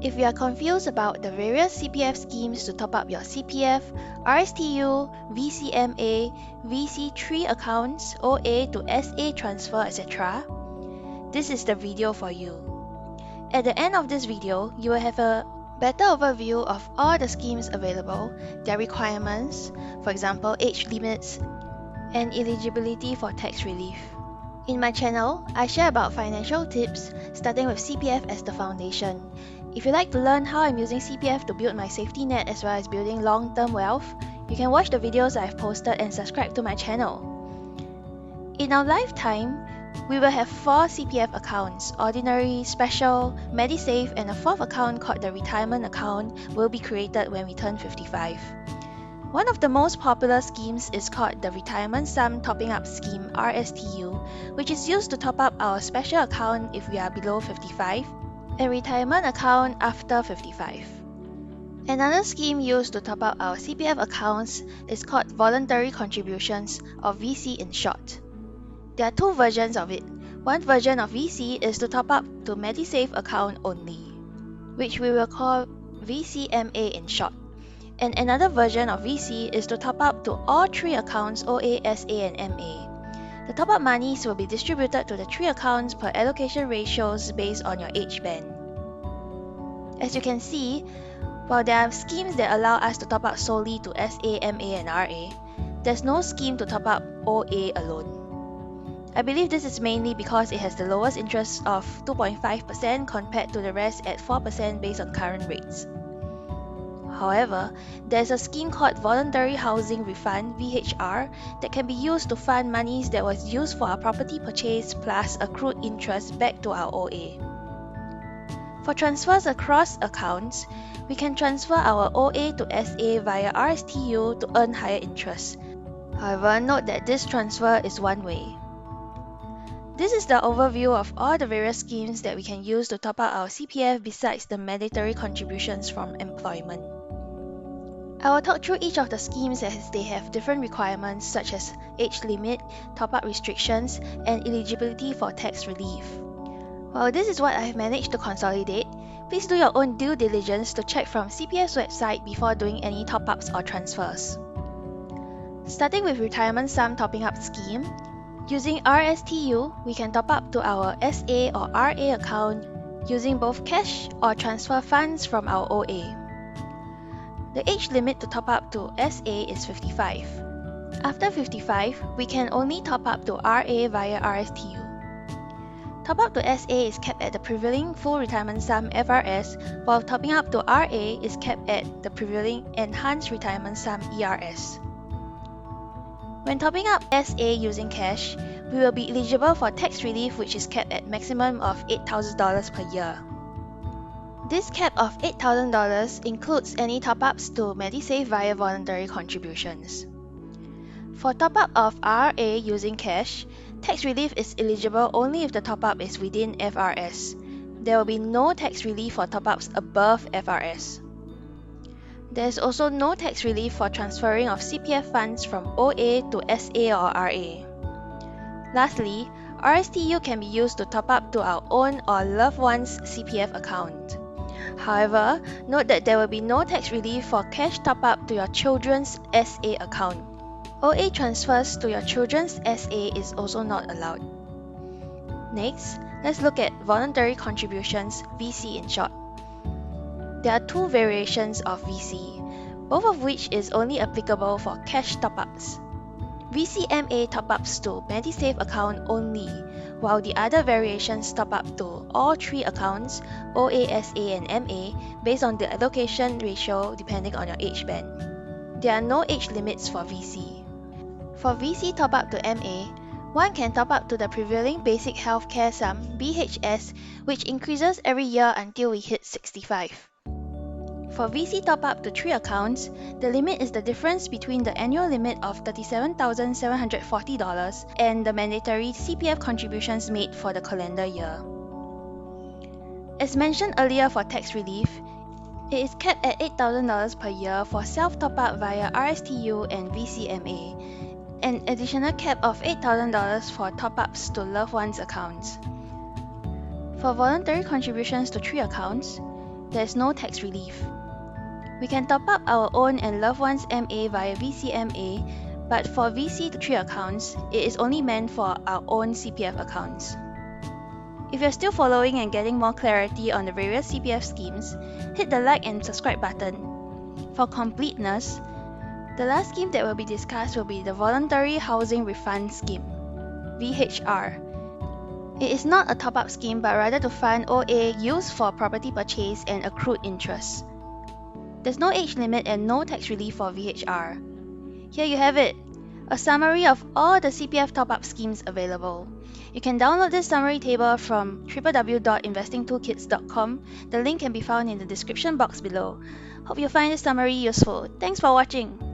If you are confused about the various CPF schemes to top up your CPF, RSTU, VCMA, VC3 accounts, OA to SA transfer, etc., this is the video for you. At the end of this video, you will have a better overview of all the schemes available, their requirements, for example, age limits, and eligibility for tax relief. In my channel, I share about financial tips, starting with CPF as the foundation. If you like to learn how I'm using CPF to build my safety net as well as building long-term wealth, you can watch the videos I've posted and subscribe to my channel. In our lifetime, we will have 4 CPF accounts: Ordinary, Special, MediSave, and a 4th account called the Retirement account will be created when we turn 55. One of the most popular schemes is called the Retirement Sum Topping Up Scheme (RSTU), which is used to top up our special account if we are below 55, and retirement account after 55. Another scheme used to top up our CPF accounts is called Voluntary Contributions, or VC in short. There are 2 versions of it. One version of VC is to top up to MediSave account only, which we will call VCMA in short. And another version of VC is to top up to all 3 accounts, OA, SA, and MA. The top-up monies will be distributed to the 3 accounts per allocation ratios based on your age band. As you can see, while there are schemes that allow us to top up solely to SA, MA, and RA, there's no scheme to top up OA alone. I believe this is mainly because it has the lowest interest of 2.5% compared to the rest at 4% based on current rates. However, there's a scheme called Voluntary Housing Refund (VHR) that can be used to fund monies that was used for our property purchase plus accrued interest back to our OA. For transfers across accounts, we can transfer our OA to SA via RSTU to earn higher interest. However, note that this transfer is one way. This is the overview of all the various schemes that we can use to top up our CPF besides the mandatory contributions from employment. I will talk through each of the schemes as they have different requirements such as age limit, top-up restrictions, and eligibility for tax relief. While this is what I have managed to consolidate, please do your own due diligence to check from CPF's website before doing any top-ups or transfers. Starting with Retirement Sum Topping Up Scheme, using RSTU, we can top up to our SA or RA account using both cash or transfer funds from our OA. The age limit to top up to SA is 55. After 55, we can only top up to RA via RSTU. Top up to SA is capped at the prevailing full retirement sum (FRS), while topping up to RA is capped at the prevailing enhanced retirement sum (ERS). When topping up SA using cash, we will be eligible for tax relief, which is capped at maximum of $8,000 per year. This cap of $8,000 includes any top-ups to MediSave via voluntary contributions. For top-up of RA using cash, tax relief is eligible only if the top-up is within FRS. There will be no tax relief for top-ups above FRS. There is also no tax relief for transferring of CPF funds from OA to SA or RA. Lastly, RSTU can be used to top up to our own or loved one's CPF account. However, note that there will be no tax relief for cash top-up to your children's SA account. OA transfers to your children's SA is also not allowed. Next, let's look at voluntary contributions, VC in short. There are 2 variations of VC, both of which is only applicable for cash top-ups. VCMA top-ups to MediSave account only, while the other variations top up to all 3 accounts, OA, SA, and MA, based on the allocation ratio depending on your age band. There are no age limits for VC. For VC top-up to MA, one can top up to the prevailing basic healthcare sum (BHS), which increases every year until we hit 65. For VC top-up to 3 accounts, the limit is the difference between the annual limit of $37,740 and the mandatory CPF contributions made for the calendar year. As mentioned earlier for tax relief, it is capped at $8,000 per year for self-top-up via RSTU and VCMA, an additional cap of $8,000 for top-ups to loved ones' accounts. For voluntary contributions to 3 accounts, there's no tax relief. We can top up our own and loved ones' MA via VCMA, but for VC3 accounts, it is only meant for our own CPF accounts. If you're still following and getting more clarity on the various CPF schemes, hit the like and subscribe button. For completeness, the last scheme that will be discussed will be the Voluntary Housing Refund Scheme, VHR. It is not a top-up scheme but rather to fund OA used for property purchase and accrued interest. There's no age limit and no tax relief for VHR. Here you have it, a summary of all the CPF top-up schemes available. You can download this summary table from www.investingtoolkits.com. The link can be found in the description box below. Hope you find this summary useful. Thanks for watching.